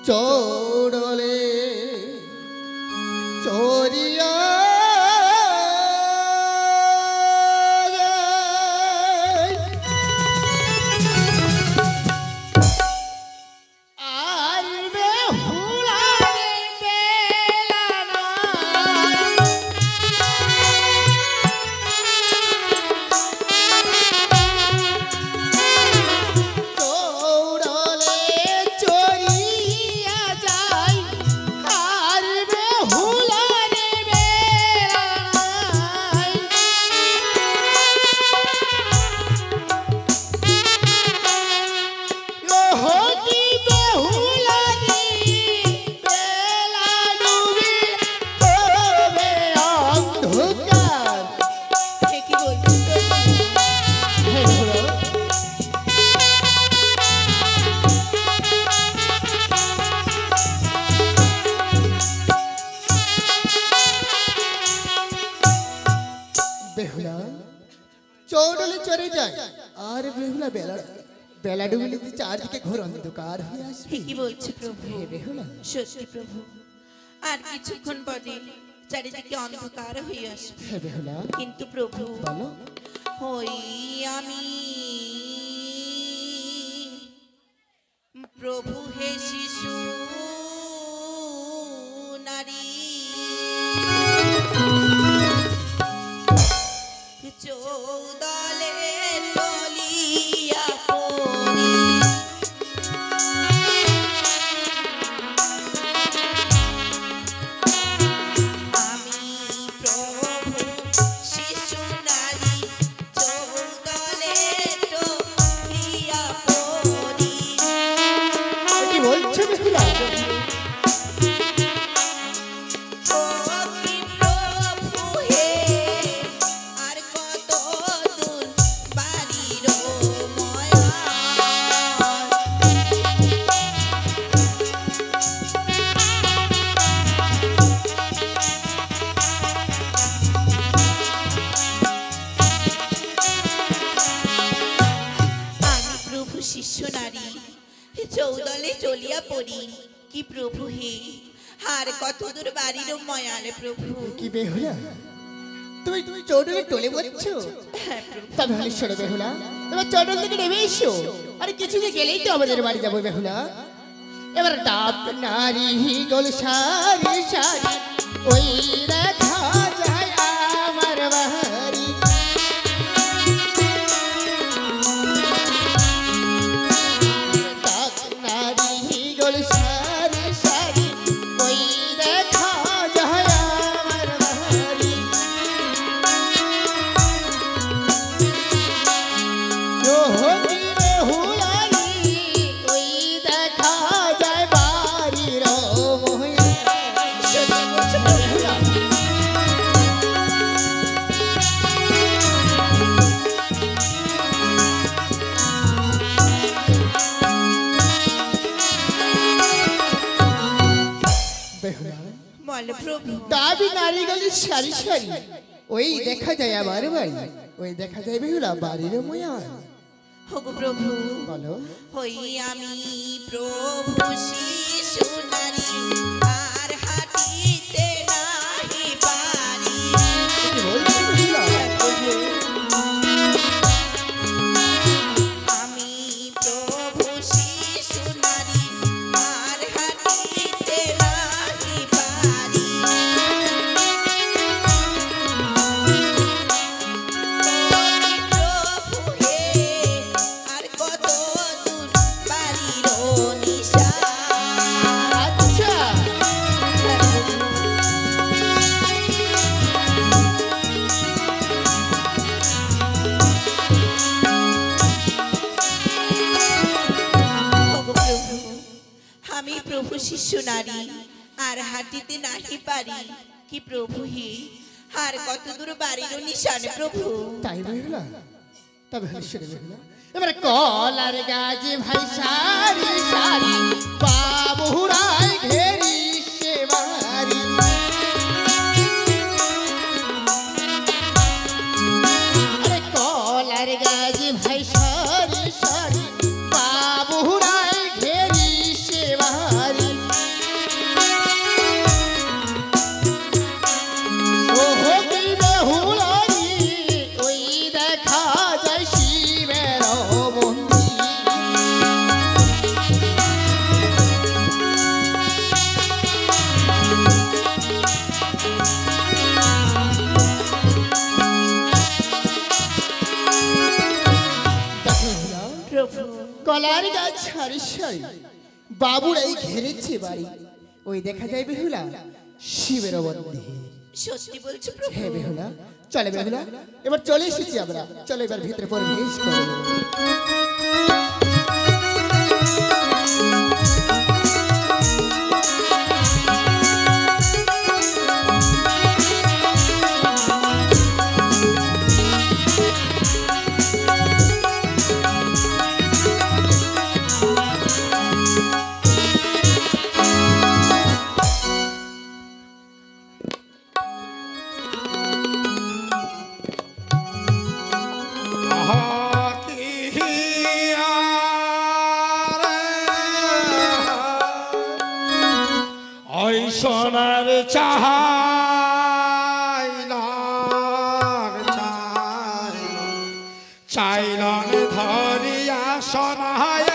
চৌড়লে চোরিয়া চৌড়লে চড়ে যায় আর বেহুলা বেলা ডুবলে চারদিকে ঘোর অন্ধকার হয়ে আসবে। কি বলছে প্রভু? বেহুলা সত্যি প্রভু, আর কিছুক্ষণ পরে চারিদিকে অন্ধকার হয়ে আসবে। বেহুলা কিন্তু প্রভু বলো, হই আমি প্রভু হে শিশু নারী, চৌদলে টলিয়া পড়ি, আমি প্রভু শিশু নারী, চৌদলে টলিয়া পড়ি। কি বলছো বেহুলা? চৌদলে চলিয়া পড়ি, কি প্রভু হে, আর কত দূর বাড়ির ময়ালে প্রভু। কি বেহুলা, তুমি চৌডলে টলে বলছো? তবে হলে শোনো বেহুলা, এবার চৌডল থেকে নেমে এসো, আর কিছু গেলেই তো আমাদের বাড়ি যাবো বেহুলা। এবার ডাব নারী গোল সারি সারি ওই দেখা যায় আমার বাড়ি। ডাব নারী গোল সারি সারি ওই দেখা যায় আমার বাড়ি। রোহনী বেহুলারি ওই দেখা যায় বাড়ির মহিলা। দাবি নারী গলি সারি সারি ওই দেখা যায় আমার বাড়ি, ওই দেখা যায় বেহুলা বাড়ির ময়াল। হোগো প্রভু বলো, হই আমি প্রভু শিশু নারী, আর হাঁটিতে নাহি পারি, আমি প্রভু শিশু নারী, আর হাঁটিতে নাহি পারি, প্রভু হে, আর কত দূর বাড়ির নিশা। আচ্ছা আমি প্রভু শিশু নারী, আর হাঁটিতে নাহি পারি, কি প্রভু হে, আর কত দূর বাড়ির নিশান প্রভু। তাই বেহুলা, তবে হলে শোনো বেহুলা, এবার কলার গাছে ভাই সারি সারি বাবুরাই ঘেরি সে বাড়ি। আরে কলার গাছে ভাই সারি সারি বাবুরাই ঘেরি সে বাড়ি। কলার গাছ সারি সারি বাবুর এই ঘেরেছে বাড়ি, ওই দেখা যায় বেহুলা শিবের মন্দির। সত্যি বলছো প্রভু? হ্যাঁ বেহুলা, চলে বেহুলা, এবার চলে এসেছি আমরা, চলো এবার ভিতরে প্রবেশ করো। সোনার চাইলন ধরিয়া সোনায়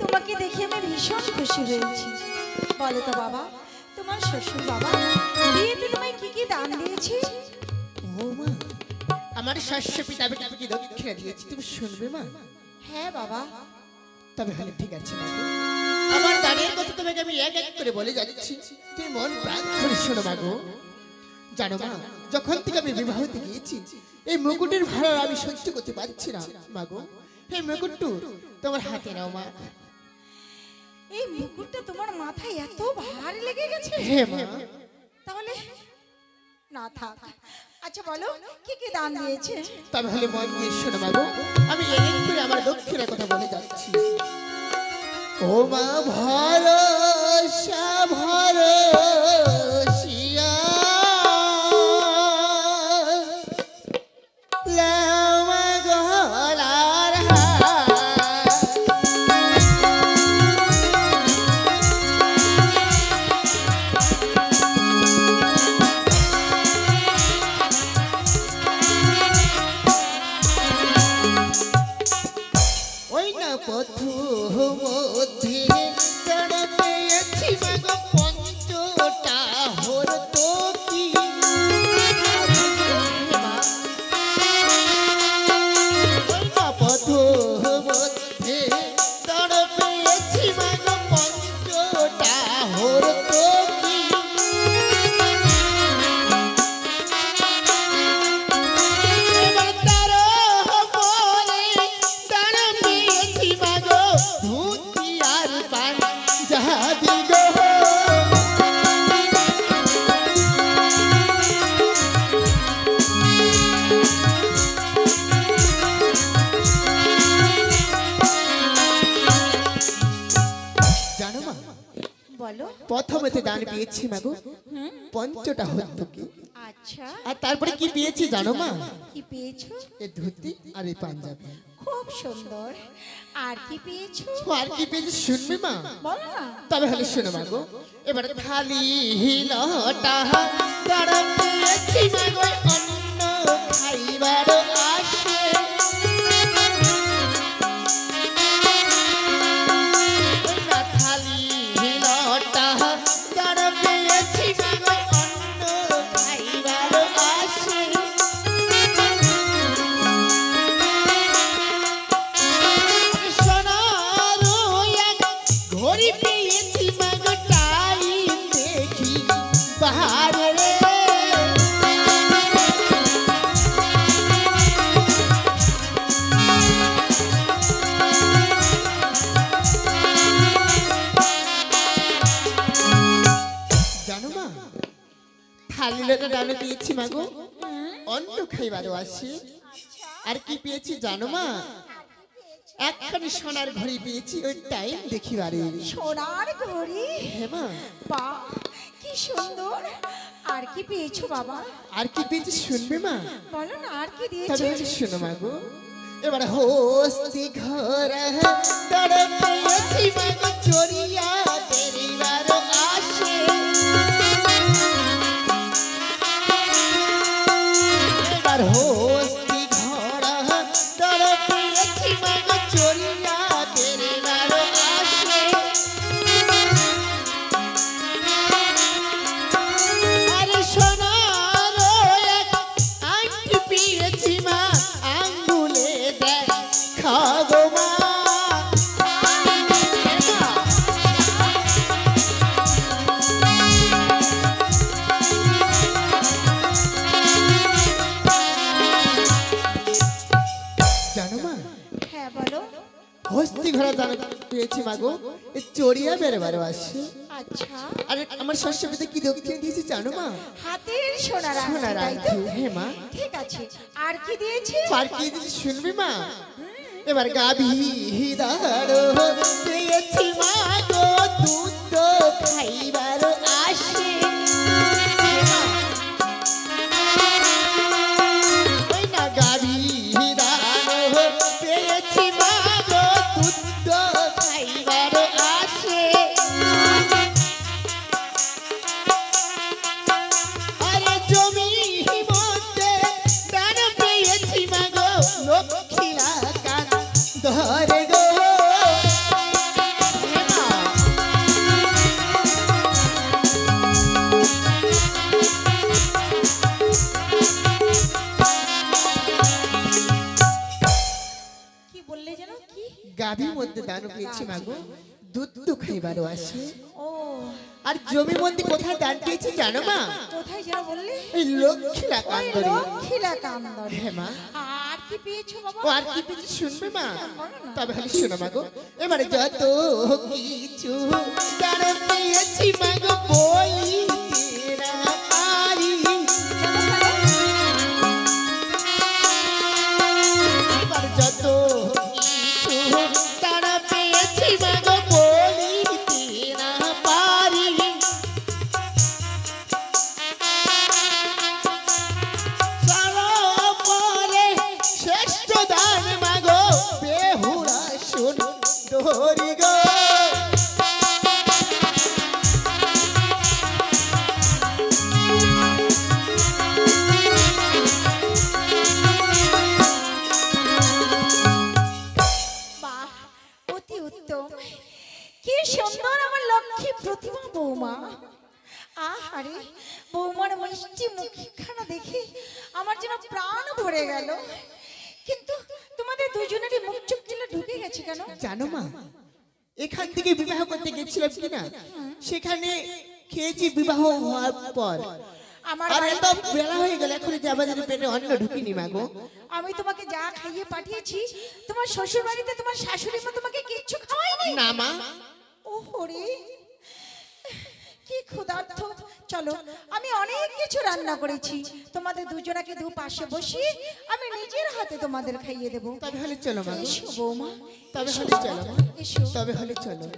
তোমাকে দেখে আমি ভীষণ খুশি হয়েছি। বলো তো বাবা, তোমার শ্বশুর বাবা বিয়েতে তোমায় কি কি দান দিয়েছে? ও মা, আমার শাশ্ব পিতা কি দক্ষিণা দিয়েছি তুমি শুনবে মা? হ্যাঁ বাবা। তবে হলে ঠিক আছে মা, আমার দানের কথা তোমাকে আমি এক এক করে বলে যাচ্ছি, তুমি মন প্রাণ করে শোনো মা গো। জানো মা, যখন থেকে আমি বিবাহতে গিয়েছি এই মুকুটের ভাড়া আমি সহ্য করতে পারছি না মা গো। এই মুকুটটু তোমার হাতে নাও মা। এই মুকুটটা তোমার মাথায় এত ভার লেগে গেছে? হ্যাঁ মা। তাহলে না থাক। আচ্ছা বলো কি কি দান দিয়েছে? তবে হলে মন দিয়ে শোনো মাগো, আমি এক করে আমার দক্ষিণের কথা বলে যাচ্ছি। ও মা ভরসা ভরসিয়া লামা গলার ওই না পথ মধ্যে দাঁড়া পেয়েছি মাগো পঞ্চটা হর তো কি ওই না পথ মধ্যে দাঁড়া পেয়েছি মাগো পঞ্চটা হর তো কি এবার তারো পরে দাঁড়া পেয়েছি মাগো ধুতি আর পান যাহা দিগো জানো মা, বলো। প্রথমেতে দান পেয়েছি মাগো পঞ্চটা হতো কি, আচ্ছা আর তারপরে কি পেয়েছি জানো মা? কি পেয়েছো? এ ধুতি আর এই পাঞ্জাবি। খুব সুন্দর। আর কি পেয়েছো? ও আর কি পেয়েছি শুনবি মা? বলো না। তবে হলে শোনো মাগো, এবার থালি লটা দাঁড়া পেয়েছি মাগো অন্ন খাইবার আসে না থালি লটা দাঁড়া পেয়েছি মাগো অন্ন খাইবার আসে সোনার এক ঘড়ি পেয়েছি মাগো টাইম দেখি বাহারে রে জানো মা, থালি লোটা ডানো পেয়েছি মাগো অন্ন খাইবারও আসে। আর কি পেয়েছি জানো মা? একখানি সোনার ঘড়ি পেয়েছি ওই টাইম দেখিবারে। সোনার ঘড়ি? হ্যাঁ মা। বাহ কি সুন্দর। আর কি পেয়েছো বাবা? আর কি পেয়েছি শুনবে মা? বলো না আর কি তবে দিয়েছে? হচ্ছে শোনো মাগো, এবার হস্তি ঘর দাঁড়া পেয়েছি মাগো চড়িয়া বেরিবার আসে এবার হস্তি ঘর দাঁড়া পেয়েছি মাগো চড়িয়া বেরিবার আসে আরে সোনার এক আংটি পেয়েছি মা আঙ্গুলে দেখাবো মা জানো মা, হ্যাঁ বলো। হস্তি ঘোড়া দান পেয়েছি মাগো এ চড়িয়া বেরোবারও আসে। আচ্ছা আর আমার শস্য পেতে কি দক্ষিণ দিয়েছি জানো মা? হাতের সোনার সোনার আংটি, তাই তো? আংটি। হ্যাঁ মা। ঠিক আছে। আর কি দিয়েছে? আর কি দিয়েছি শুনবি মা? এবার গাভী দাঁড়ো পেয়েছি মাগো দুধ খাইবার আসে ওই না গাভী দাঁড়ো পেয়েছি মাগো দুধ খাইবার আসে আরে জমি মধ্যে দান পেয়েছি মাগো লক্ষ্মীরা কান ধরে গো কি বললে যেন? কি? গাভীর মধ্যে দান পেয়েছি মাগো দুধ খাইবারও আসে ও আর জমি মন্দির কোথায় দান পেয়েছি জানো মা? কোথায় যেন বললে? এই লক্ষ্মীরা ওই কান্দরে। লক্ষ্মীলা কান্দরে। হ্যাঁ মা। আর কি পেয়েছো বাবা? ও আর কি পেয়েছি শুনবে মা? বলো না। তবে খালি শোনো মাগো, এবারে যত কিছু দান পেয়েছি মাগো বলিতে না পারি আহারে বৌমার মিষ্টি মুখখানা দেখে আমার যেন প্রাণ ভরে গেল। কিন্তু তোমাদের দুজনেরই মুখ চোখ গুলো ঢুকে গেছে কেন? জানো মা, এখান থেকে বিবাহ করতে গেছিলাম কিনা, সেখানে খেয়েছি বিবাহ হওয়ার পর। আমার আর বাড়ি- এত বেলা হয়ে গেল, এখন যে আমাদের পেটে অন্ন ঢুকিনি মা গো। আমি তোমাকে যা খাইয়ে পাঠিয়েছি, তোমার শ্বশুর বাড়িতে তোমার শাশুড়ি মা তোমাকে কিচ্ছু খাওয়ায়নি? না মা, ও হরে, কি ক্ষুধার্ত। চলো, আমি অনেক কিছু রান্না করেছি, তোমাদের দুজনাকে দু পাশে বসিয়ে আমি নিজের হাতে তোমাদের খাইয়ে দেবো। তবে হলে চলো মা গো। এসো বৌমা, তবে হলে চলো মা, এসো। তবে হলে চলো।